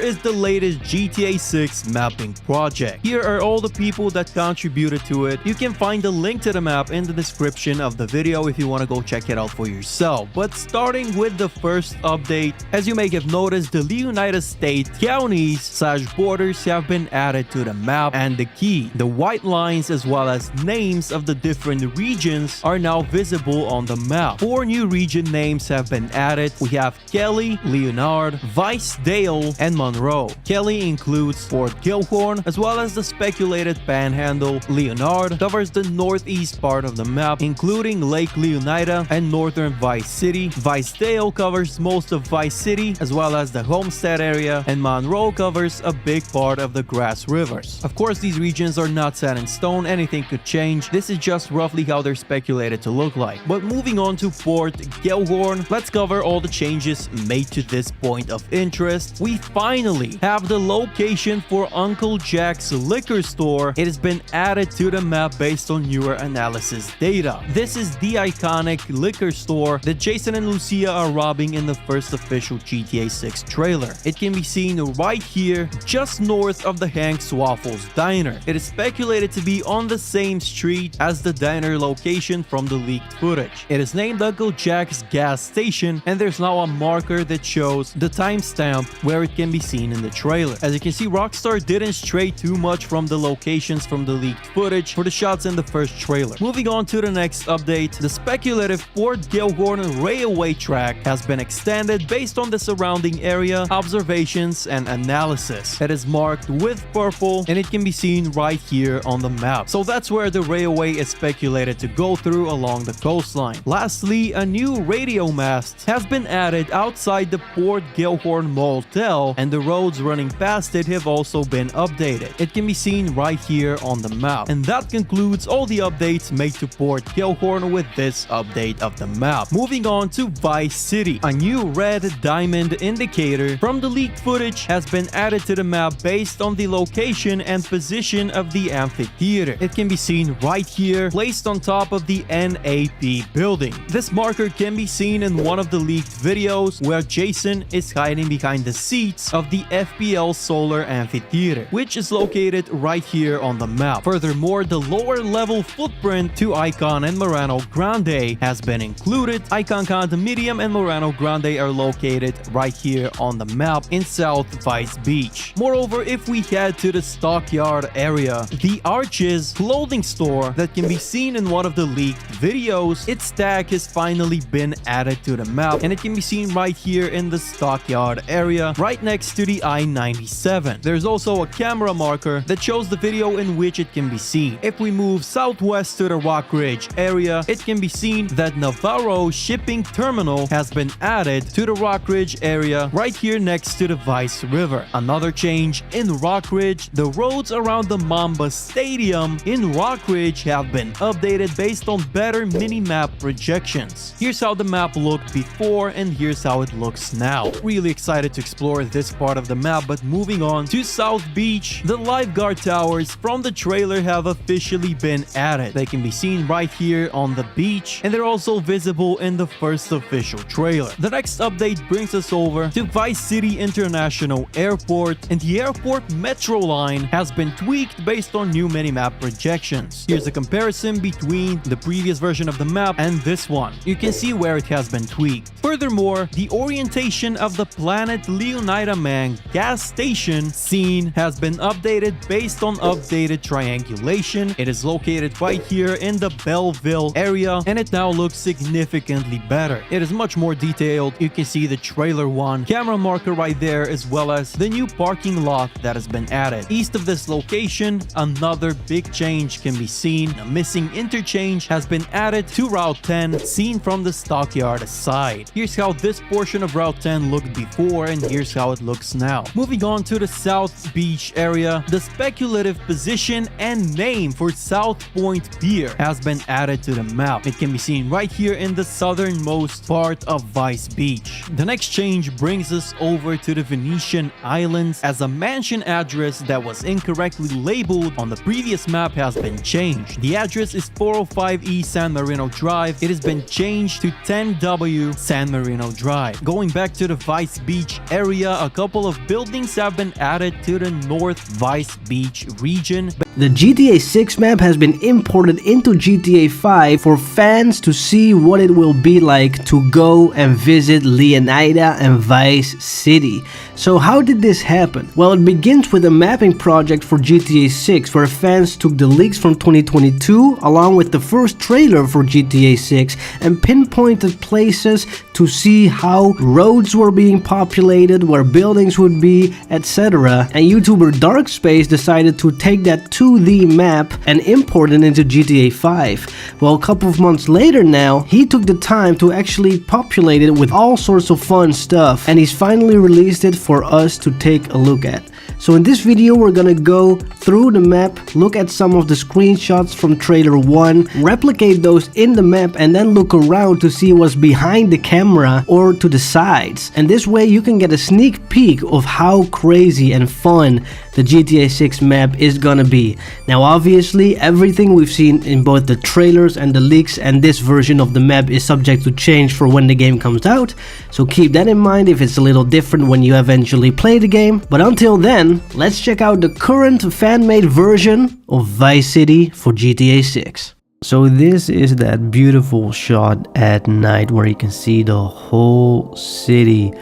is the latest GTA 6 mapping project. Here are all the people that contributed to it. You can find the link to the map in the description of the video if you want to go check it out for yourself. But starting with the first update, as you may have noticed, the Leonidas State counties/borders have been added to the map, and the key, the white lines as well as names of the different regions are now visible on the map. 4 new region names have been added. We have Kelly, Leonard, Vice-Dale, and Monroe. Kelly includes Fort Gilhorn as well as the speculated Panhandle. Leonard covers the northeast part of the map, including Lake Leonida and northern Vice City. Vice-Dale covers most of Vice City as well as the Homestead area, and Monroe covers a big part of the Grass Rivers. Of course, these regions are not set in stone, anything could change. This is just roughly how they're speculated to look like. But moving on to Fort Gilhorn, let's cover all the changes made to this point of interest. We finally have the location for Uncle Jack's liquor store. It has been added to the map based on newer analysis data. This is the iconic liquor store that Jason and Lucia are robbing in the first official GTA 6 trailer. It can be seen right here, just north of the Hank's Waffles Diner. It is speculated to be on the same street as the diner location from the leaked footage. It is named Uncle Jack's gas station, and there's now a marker that shows the timestamp where it can be seen in the trailer. As you can see, Rockstar didn't stray too much from the locations from the leaked footage for the shots in the first trailer. Moving on to the next update, the speculative Fort Gilhorn railway track has been extended based on the surrounding area, observations, and analysis. It is marked with purple, and it can be seen right here on the map. So that's where the railway is speculated to go through along the coastline. Lastly, a new radio mast has been added outside the Fort Gilhorn Motel, and the roads running past it have also been updated. It can be seen right here on the map. And that concludes all the updates made to Fort Gilhorn with this update of the map. Moving on to Vice City. A new red diamond indicator from the leaked footage has been added to the map based on the location and position of the amphitheater. It can be seen right here, placed on top of the NAP building. This marker can be seen in one of the leaked videos where Jason is hiding behind the seats of the FPL Solar Amphitheater, which is located right here on the map. Furthermore, the lower level footprint to Icon and Morano Grande has been included. Icon Condominium and Morano Grande are located right here on the map in South Vice Beach. Moreover, if we head to the Stockyard area, the Arches clothing store that can be seen in one of the leaked videos, its tag has finally been added to the map, and it can be seen right here in the Stockyard area, right next to the I-97. There's also a camera marker that shows the video in which it can be seen. If we move southwest to the Rock Ridge area, it can be seen that Navarro Shipping Terminal has been added to the Rock Ridge area right here next to the Vice River. Another change in Rock Ridge, the roads around the Mamba Stadium in Rock Ridge have been updated based on better mini-map projections. Here's how the map looked before, and here's how it looks now. Really excited to explore this part of the map, but moving on to South Beach, the lifeguard towers from the trailer have officially been added. They can be seen right here on the beach, and they're also visible in the first official trailer. The next update brings us over to Vice City International Airport, and the airport metro line has been tweaked based on new minimap projections. Here's a comparison between the previous version of the map and this one. You can see where it has been tweaked. Furthermore, the orientation of the Planet Leonida Man gas station scene has been updated based on updated triangulation. It is located right here in the Belleville area, and it now looks significantly better. It is much more detailed. You can see the trailer one camera marker right there, as well as the new parking lot that has been added. East of this location, another big change can be seen. A missing interchange has been added to Route 10, seen from the Stockyard side. Here's how this portion of Route 10 looked before, and here's how it looks now. Moving on to the South Beach area, the speculative position and name for South Point Pier has been added to the map. It can be seen right here in the southernmost part of Vice Beach. The next change brings us over to the Venetian Islands, as a mansion address that was incorrectly labeled on the previous map has been changed. The address is 405E San Marino Drive. It has been changed to 10W San Marino Drive. Going back to the Vice Beach area, a couple couple of buildings have been added to the North Vice Beach region. The GTA 6 map has been imported into GTA 5 for fans to see what it will be like to go and visit Leonida and Vice City. So how did this happen? Well, it begins with a mapping project for GTA 6 where fans took the leaks from 2022 along with the first trailer for GTA 6 and pinpointed places to see how roads were being populated, where buildings would be, etc. And YouTuber Darkspace decided to take that 2D map and import it into GTA 5. Well, a couple of months later now, he took the time to actually populate it with all sorts of fun stuff, and he's finally released it for us to take a look at. So in this video we're gonna go through the map, look at some of the screenshots from trailer 1, replicate those in the map, and then look around to see what's behind the camera or to the sides. And this way you can get a sneak peek of how crazy and fun the GTA 6 map is gonna be. Now obviously everything we've seen in both the trailers and the leaks and this version of the map is subject to change for when the game comes out, so keep that in mind if it's a little different when you eventually play the game. But until then, let's check out the current fan-made version of Vice City for GTA 6. So this is that beautiful shot at night where you can see the whole city,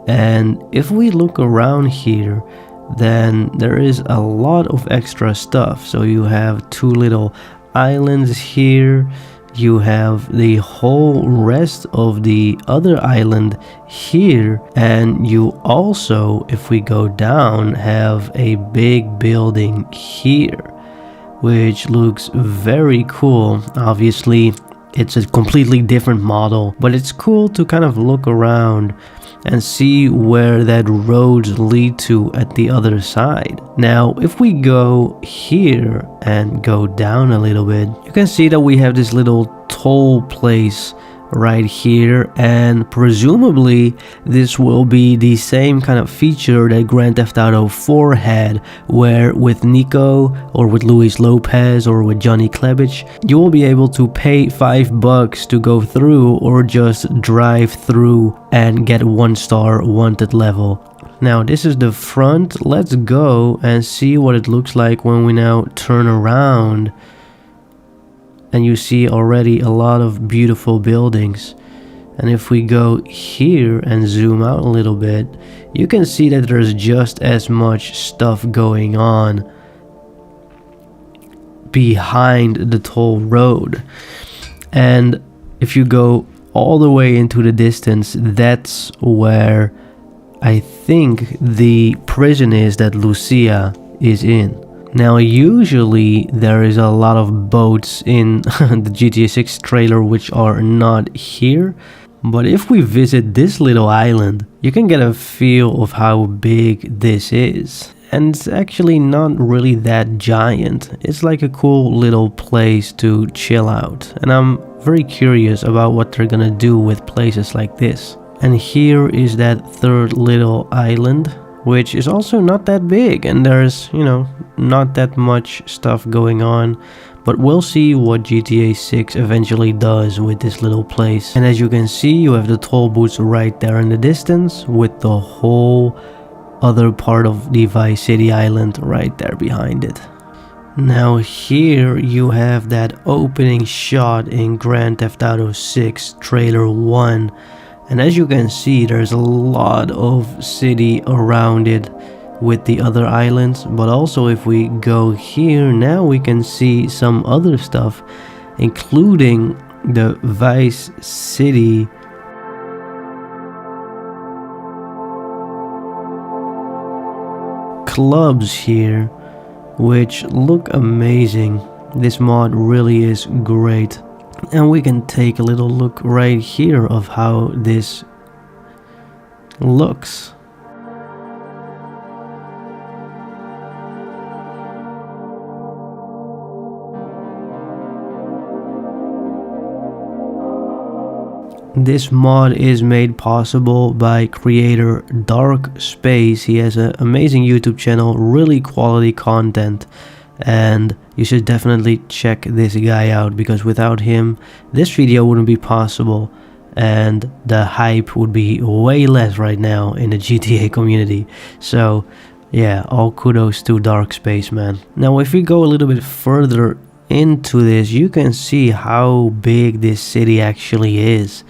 and if we look around here, then there is a lot of extra stuff. So you have two little islands here, you have the whole rest of the other island here, and you also, if we go down, have a big building here, which looks very cool. Obviously it's a completely different model, but it's cool to kind of look around and see where that roads lead to at the other side. Now if we go here and go down a little bit, you can see that we have this little toll place right here, and presumably this will be the same kind of feature that Grand Theft Auto 4 had, where with Nico or with Luis Lopez or with Johnny Klebich, you will be able to pay $5 to go through or just drive through and get 1-star wanted level. Now this is the front. Let's go and see what it looks like when we now turn around. And you see already a lot of beautiful buildings. And if we go here and zoom out a little bit, you can see that there's just as much stuff going on behind the toll road. And if you go all the way into the distance, that's where I think the prison is that Lucia is in. Now usually there is a lot of boats in the GTA 6 trailer which are not here, but if we visit this little island, you can get a feel of how big this is. And it's actually not really that giant. It's like a cool little place to chill out, and I'm very curious about what they're gonna do with places like this. And here is that third little island, which is also not that big, and there's, you know, not that much stuff going on, but we'll see what GTA 6 eventually does with this little place. And as you can see, you have the toll booths right there in the distance with the whole other part of the Vice City island right there behind it. Now here you have that opening shot in Grand Theft Auto 6 trailer 1. And as you can see, there's a lot of city around it with the other islands, but also if we go here, now we can see some other stuff, including the Vice City clubs here, which look amazing. This mod really is great. And we can take a little look right here of how this looks. This mod is made possible by creator Darkspace. He has an amazing YouTube channel, really quality content, and you should definitely check this guy out, because without him this video wouldn't be possible. and the hype would be way less right now in the GTA community. So yeah, all kudos to Dark Space, man. Now if we go a little bit further into this, you can see how big this city actually is.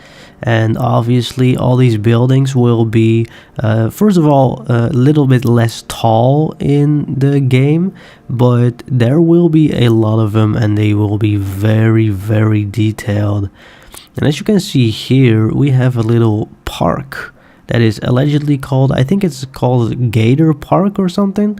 And obviously all these buildings will be first of all a little bit less tall in the game, but there will be a lot of them and they will be very, very detailed. And as you can see here, we have a little park that is allegedly called, I think it's called Gator Park or something.